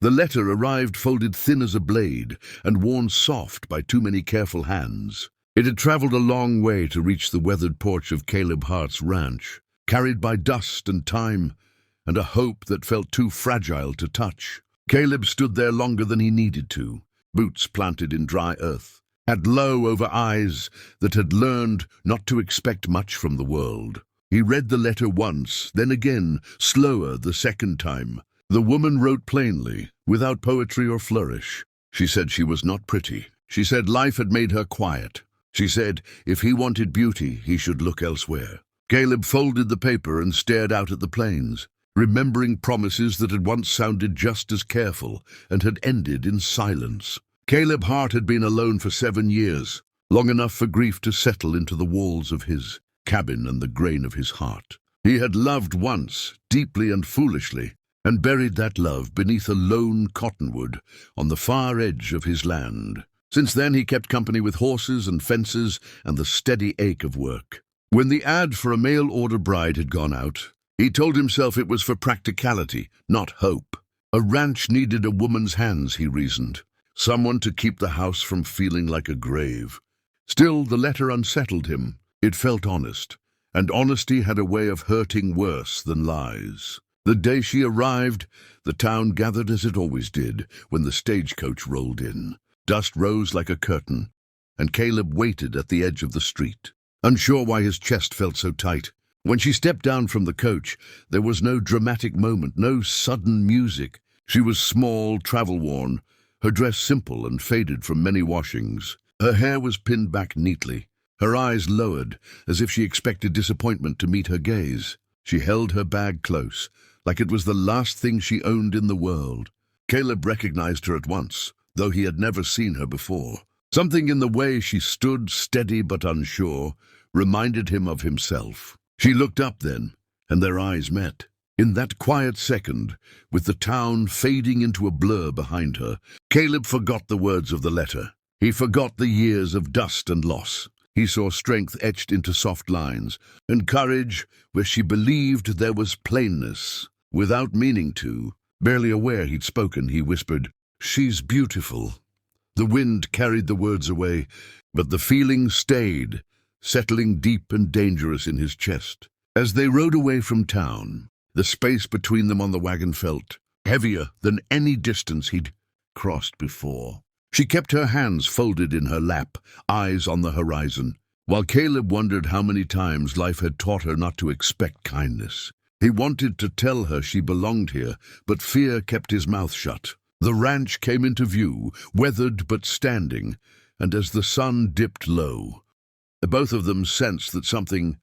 The letter arrived folded thin as a blade and worn soft by too many careful hands. It had traveled a long way to reach the weathered porch of Caleb Hart's ranch, carried by dust and time and a hope that felt too fragile to touch. Caleb stood there longer than he needed to, boots planted in dry earth, had low over eyes that had learned not to expect much from the world. He read the letter once, then again, slower the second time. The woman wrote plainly, without poetry or flourish. She said she was not pretty. She said life had made her quiet. She said if he wanted beauty, he should look elsewhere. Caleb folded the paper and stared out at the plains, remembering promises that had once sounded just as careful and had ended in silence. Caleb Hart had been alone for 7 years, long enough for grief to settle into the walls of his cabin and the grain of his heart. He had loved once, deeply and foolishly, and buried that love beneath a lone cottonwood on the far edge of his land. Since then he kept company with horses and fences and the steady ache of work. When the ad for a mail-order bride had gone out, he told himself it was for practicality, not hope. A ranch needed a woman's hands, he reasoned, someone to keep the house from feeling like a grave. Still, the letter unsettled him. It felt honest, and honesty had a way of hurting worse than lies. The day she arrived, the town gathered as it always did when the stagecoach rolled in. Dust rose like a curtain, and Caleb waited at the edge of the street, unsure why his chest felt so tight. When she stepped down from the coach, there was no dramatic moment, no sudden music. She was small, travel-worn, her dress simple and faded from many washings. Her hair was pinned back neatly, her eyes lowered, as if she expected disappointment to meet her gaze. She held her bag close, like it was the last thing she owned in the world. Caleb recognized her at once, though he had never seen her before. Something in the way she stood, steady but unsure, reminded him of himself. She looked up then, and their eyes met. In that quiet second, with the town fading into a blur behind her, Caleb forgot the words of the letter. He forgot the years of dust and loss. He saw strength etched into soft lines, and courage where she believed there was plainness. Without meaning to, barely aware he'd spoken, he whispered, "She's beautiful." The wind carried the words away, but the feeling stayed, settling deep and dangerous in his chest. As they rode away from town, the space between them on the wagon felt heavier than any distance he'd crossed before. She kept her hands folded in her lap, eyes on the horizon, while Caleb wondered how many times life had taught her not to expect kindness. He wanted to tell her she belonged here, but fear kept his mouth shut. The ranch came into view, weathered but standing, and as the sun dipped low, both of them sensed that something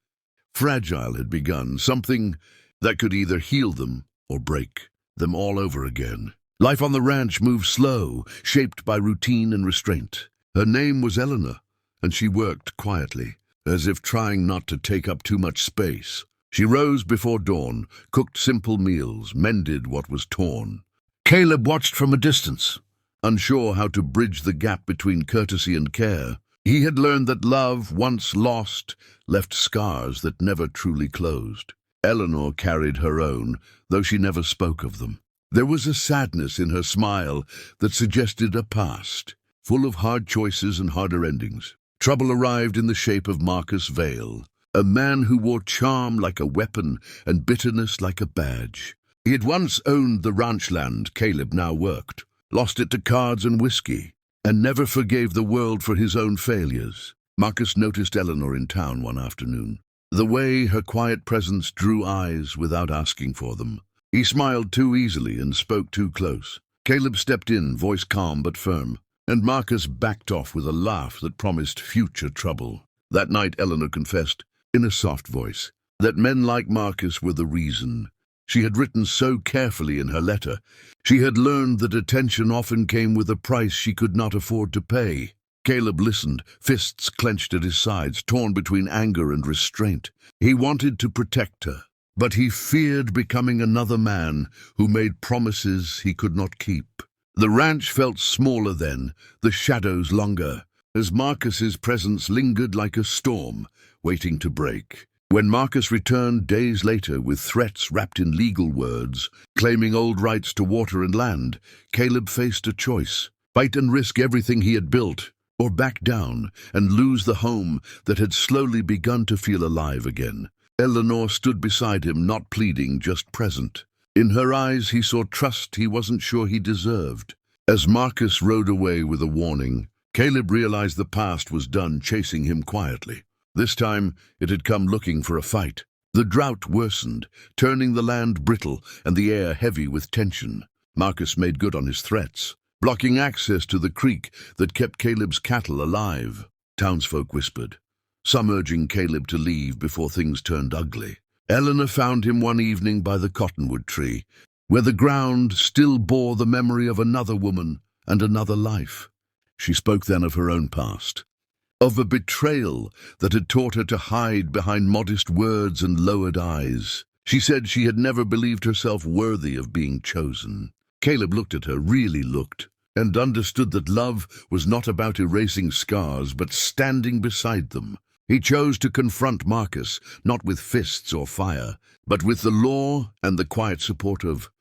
fragile had begun, something that could either heal them or break them all over again. Life on the ranch moved slow, shaped by routine and restraint. Her name was Eleanor, and she worked quietly, as if trying not to take up too much space. She rose before dawn, cooked simple meals, mended what was torn. Caleb watched from a distance, unsure how to bridge the gap between courtesy and care. He had learned that love, once lost, left scars that never truly closed. Eleanor carried her own, though she never spoke of them. There was a sadness in her smile that suggested a past, full of hard choices and harder endings. Trouble arrived in the shape of Marcus Vale, a man who wore charm like a weapon and bitterness like a badge. He had once owned the ranch land Caleb now worked, lost it to cards and whiskey, and never forgave the world for his own failures. Marcus noticed Eleanor in town one afternoon, the way her quiet presence drew eyes without asking for them. He smiled too easily and spoke too close. Caleb stepped in, voice calm but firm, and Marcus backed off with a laugh that promised future trouble. That night Eleanor confessed, in a soft voice, that men like Marcus were the reason. She had written so carefully in her letter. She had learned that attention often came with a price she could not afford to pay. Caleb listened, fists clenched at his sides, torn between anger and restraint. He wanted to protect her, but he feared becoming another man who made promises he could not keep. The ranch felt smaller then, the shadows longer, as Marcus's presence lingered like a storm, waiting to break. When Marcus returned days later with threats wrapped in legal words, claiming old rights to water and land, Caleb faced a choice: fight and risk everything he had built, or back down and lose the home that had slowly begun to feel alive again. Eleanor stood beside him, not pleading, just present. In her eyes he saw trust he wasn't sure he deserved. As Marcus rode away with a warning, Caleb realized the past was done chasing him quietly. This time it had come looking for a fight. The drought worsened, turning the land brittle and the air heavy with tension. Marcus made good on his threats, blocking access to the creek that kept Caleb's cattle alive. Townsfolk whispered, some urging Caleb to leave before things turned ugly. Eleanor found him one evening by the cottonwood tree, where the ground still bore the memory of another woman and another life. She spoke then of her own past, of a betrayal that had taught her to hide behind modest words and lowered eyes. She said she had never believed herself worthy of being chosen. Caleb looked at her, really looked, and understood that love was not about erasing scars, but standing beside them. He chose to confront Marcus, not with fists or fire, but with the law and the quiet support of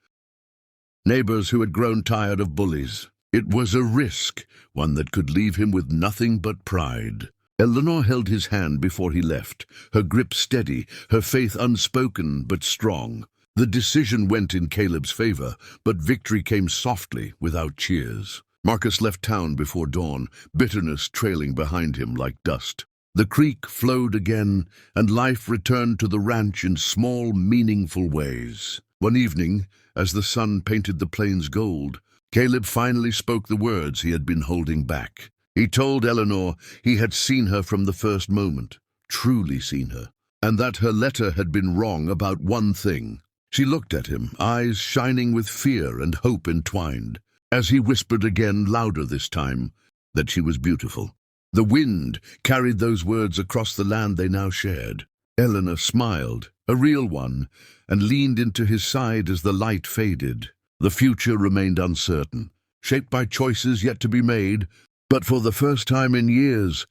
neighbors who had grown tired of bullies. It was a risk, one that could leave him with nothing but pride. Eleanor held his hand before he left, her grip steady, her faith unspoken but strong. The decision went in Caleb's favor, but victory came softly, without cheers. Marcus left town before dawn, bitterness trailing behind him like dust. The creek flowed again, and life returned to the ranch in small, meaningful ways. One evening, as the sun painted the plains gold, Caleb finally spoke the words he had been holding back. He told Eleanor he had seen her from the first moment, truly seen her, and that her letter had been wrong about one thing. She looked at him, eyes shining with fear and hope entwined, as he whispered again, louder this time, that she was beautiful. The wind carried those words across the land they now shared. Eleanor smiled, a real one, and leaned into his side as the light faded. The future remained uncertain, shaped by choices yet to be made, but for the first time in years,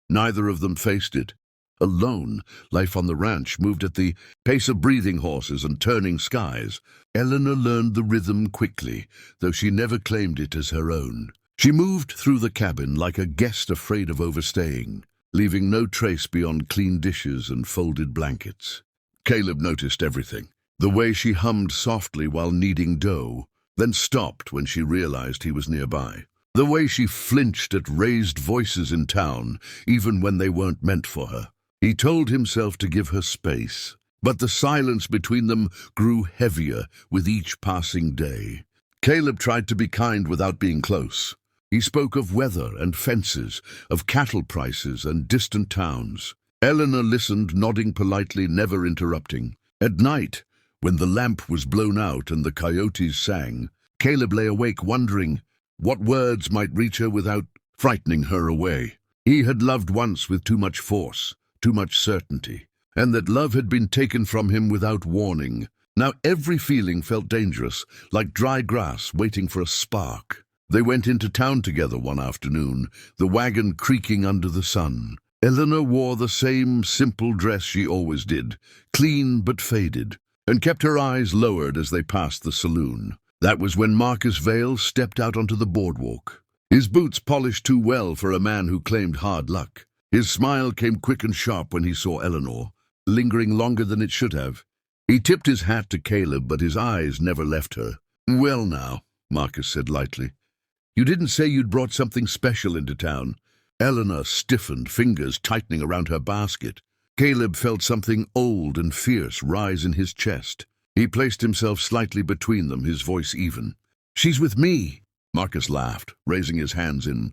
neither of them faced it. Alone, life on the ranch moved at the pace of breathing horses and turning skies. Eleanor learned the rhythm quickly, though she never claimed it as her own. She moved through the cabin like a guest afraid of overstaying, leaving no trace beyond clean dishes and folded blankets. Caleb noticed everything. The way she hummed softly while kneading dough, then stopped when she realized he was nearby. The way she flinched at raised voices in town, even when they weren't meant for her. He told himself to give her space, but the silence between them grew heavier with each passing day. Caleb tried to be kind without being close. He spoke of weather and fences, of cattle prices and distant towns. Eleanor listened, nodding politely, never interrupting. At night, when the lamp was blown out and the coyotes sang, Caleb lay awake wondering what words might reach her without frightening her away. He had loved once with too much force, too much certainty, and that love had been taken from him without warning. Now every feeling felt dangerous, like dry grass waiting for a spark. They went into town together one afternoon, the wagon creaking under the sun. Eleanor wore the same simple dress she always did, clean but faded, and kept her eyes lowered as they passed the saloon. That was when Marcus Vale stepped out onto the boardwalk, his boots polished too well for a man who claimed hard luck. His smile came quick and sharp when he saw Eleanor, lingering longer than it should have. He tipped his hat to Caleb, but his eyes never left her. "Well now," Marcus said lightly, "you didn't say you'd brought something special into town." Eleanor stiffened, fingers tightening around her basket. Caleb felt something old and fierce rise in his chest. He placed himself slightly between them, his voice even. "She's with me," Marcus laughed, raising his hands in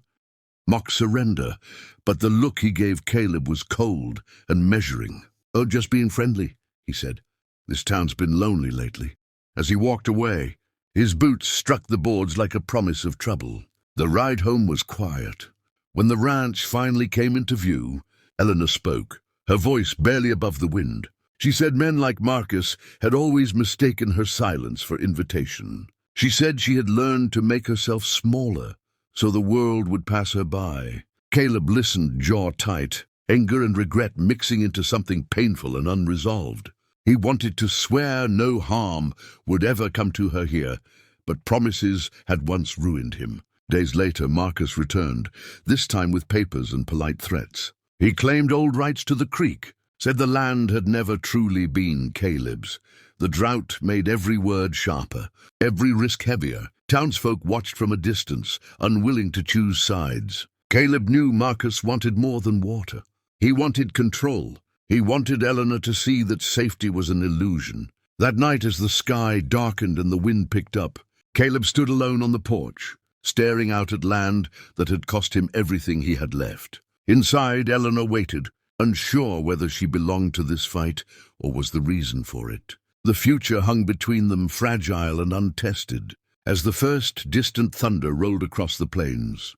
mock surrender, but the look he gave Caleb was cold and measuring. "Oh, just being friendly," he said. "This town's been lonely lately." As he walked away, his boots struck the boards like a promise of trouble. The ride home was quiet. When the ranch finally came into view, Eleanor spoke, her voice barely above the wind. She said men like Marcus had always mistaken her silence for invitation. She said she had learned to make herself smaller, so the world would pass her by. Caleb listened, jaw tight. anger and regret mixing into something painful and unresolved. He wanted to swear no harm would ever come to her here, but promises had once ruined him. Days later, Marcus returned, this time with papers and polite threats. He claimed old rights to the creek, said the land had never truly been Caleb's. The drought made every word sharper, every risk heavier. Townsfolk watched from a distance, unwilling to choose sides. Caleb knew Marcus wanted more than water. He wanted control. He wanted Eleanor to see that safety was an illusion. That night, as the sky darkened and the wind picked up, Caleb stood alone on the porch, staring out at land that had cost him everything he had left. Inside, Eleanor waited, unsure whether she belonged to this fight or was the reason for it. The future hung between them, fragile and untested. As the first distant thunder rolled across the plains,